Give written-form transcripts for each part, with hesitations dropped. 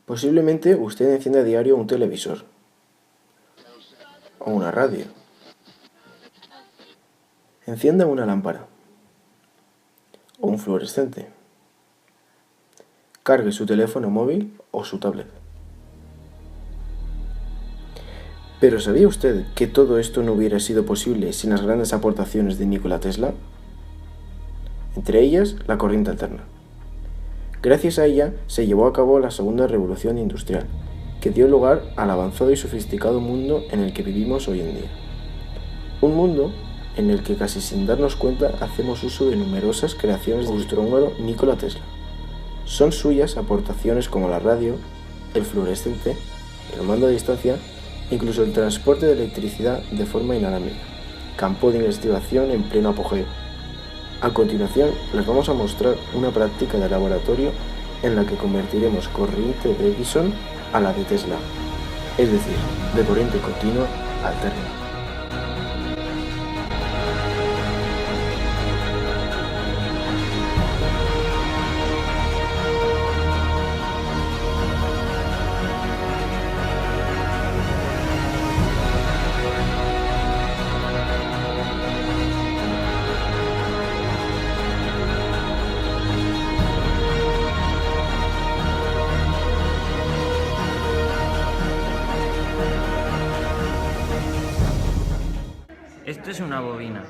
Posiblemente usted encienda a diario un televisor o una radio. Encienda una lámpara o un fluorescente. Cargue su teléfono móvil o su tablet. Pero ¿sabía usted que todo esto no hubiera sido posible sin las grandes aportaciones de Nikola Tesla? Entre ellas, la corriente alterna. Gracias a ella se llevó a cabo la segunda revolución industrial, que dio lugar al avanzado y sofisticado mundo en el que vivimos hoy en día. Un mundo en el que casi sin darnos cuenta hacemos uso de numerosas creaciones del austrohúngaro Nikola Tesla. Son suyas aportaciones como la radio, el fluorescente, el mando a distancia, incluso el transporte de electricidad de forma inalámbrica, campo de investigación en pleno apogeo. A continuación, les vamos a mostrar una práctica de laboratorio en la que convertiremos corriente de Edison a la de Tesla, es decir, de corriente continua alterna. Esto es una bobina,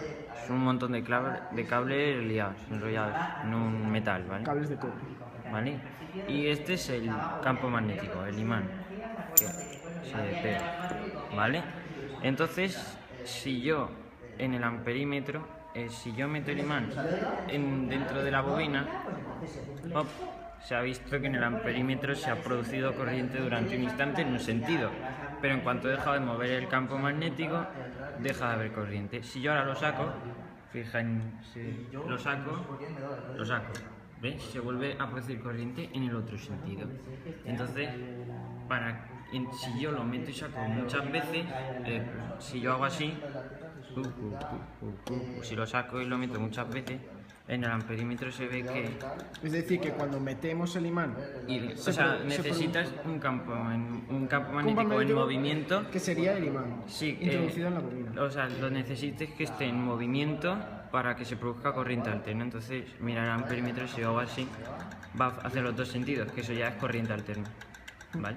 es un montón de cables liados, enrollados en un metal, ¿vale? Cables de cobre. ¿Vale? Y este es el campo magnético, el imán, que se pega, ¿vale? Entonces, si yo en el amperímetro, si yo meto el imán dentro de la bobina, se ha visto que en el amperímetro se ha producido corriente durante un instante en un sentido, pero en cuanto he dejado de mover el campo magnético, deja de haber corriente. Si yo ahora lo saco, fíjense, lo saco, ¿ves? Se vuelve a producir corriente en el otro sentido. Entonces, si yo lo meto y saco muchas veces, si yo hago así, si lo saco y lo meto muchas veces, en el amperímetro se ve que... Es decir, que cuando metemos el imán... necesitas un campo magnético en movimiento... Que sería el imán, sí, introducido en la bobina. Lo necesites que esté en movimiento para que se produzca corriente alterna. Entonces, mira, el amperímetro, si yo hago así, va a hacer los dos sentidos, que eso ya es corriente alterna, ¿vale?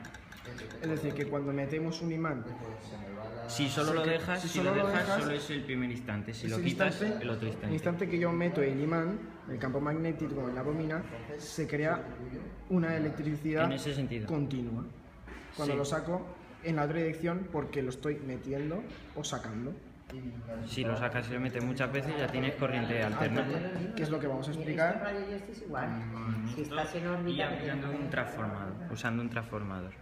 Es decir, que cuando metemos un imán... Si solo lo dejas, solo es el primer instante. Si lo quitas, el otro instante. El instante que yo meto el imán, el campo magnético en la bobina, se crea una electricidad en ese sentido continua. Cuando lo saco en la otra dirección, porque lo estoy metiendo o sacando. Si lo sacas y lo metes muchas veces, ya tienes corriente alterna. ¿Qué es lo que vamos a explicar? Y usando un transformador.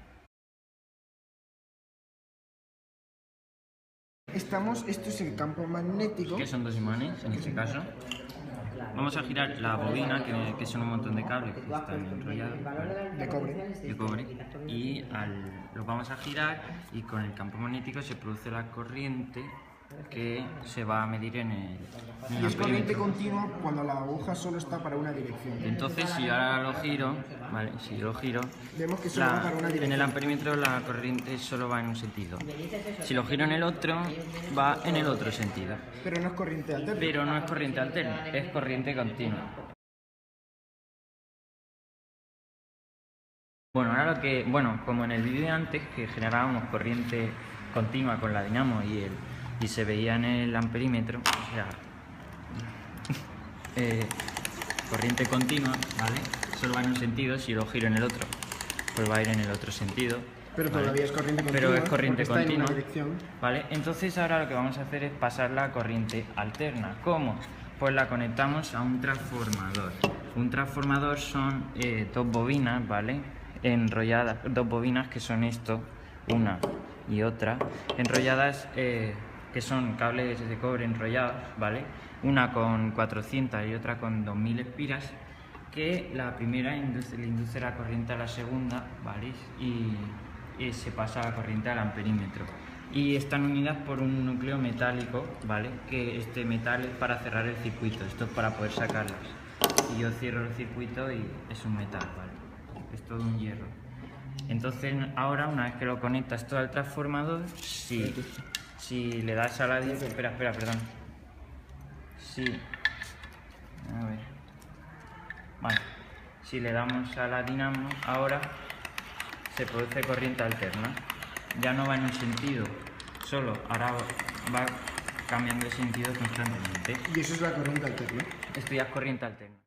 Esto es el campo magnético. Que son dos imanes, en este caso. Vamos a girar la bobina, que son un montón de cables que están enrollados, ¿vale? De cobre. Y lo vamos a girar y con el campo magnético se produce la corriente que se va a medir en el Y es corriente continua cuando la aguja solo está para una dirección. Entonces, si ahora lo giro, ¿vale? Si yo lo giro, vemos que solo va para una dirección. en el amperímetro la corriente solo va en un sentido. Si lo giro en el otro, va en el otro sentido. Pero no es corriente alterna. Pero no es corriente alterna, es corriente continua. Bueno, ahora como en el vídeo de antes, que generábamos corriente continua con la dinamo y se veía en el amperímetro, o sea, corriente continua, ¿vale? Solo va en un sentido, si lo giro en el otro, pues va a ir en el otro sentido. Pero ¿vale? todavía es corriente continua. Pero es corriente continua, dirección. ¿vale? Entonces ahora lo que vamos a hacer es pasar la corriente alterna. ¿Cómo? Pues la conectamos a un transformador. Un transformador son dos bobinas, ¿vale? Enrolladas, dos bobinas que son esto, una y otra, enrolladas, que son cables de cobre enrollados, ¿vale? Una con 400 y otra con 2000 espiras, que la primera le induce la corriente a la segunda, ¿vale? Y se pasa la corriente al amperímetro. Y están unidas por un núcleo metálico, ¿vale? Que este metal es para cerrar el circuito, esto es para poder sacarlas. Y yo cierro el circuito y es un metal, ¿vale? Es todo un hierro. Entonces ahora, una vez que lo conectas todo al transformador, si le das a la... Espera, perdón. A ver. Vale. Si le damos a la dinamo, ahora se produce corriente alterna. Ya no va en un sentido solo, ahora va cambiando de sentido constantemente. Y eso es la corriente alterna. Esto ya es corriente alterna.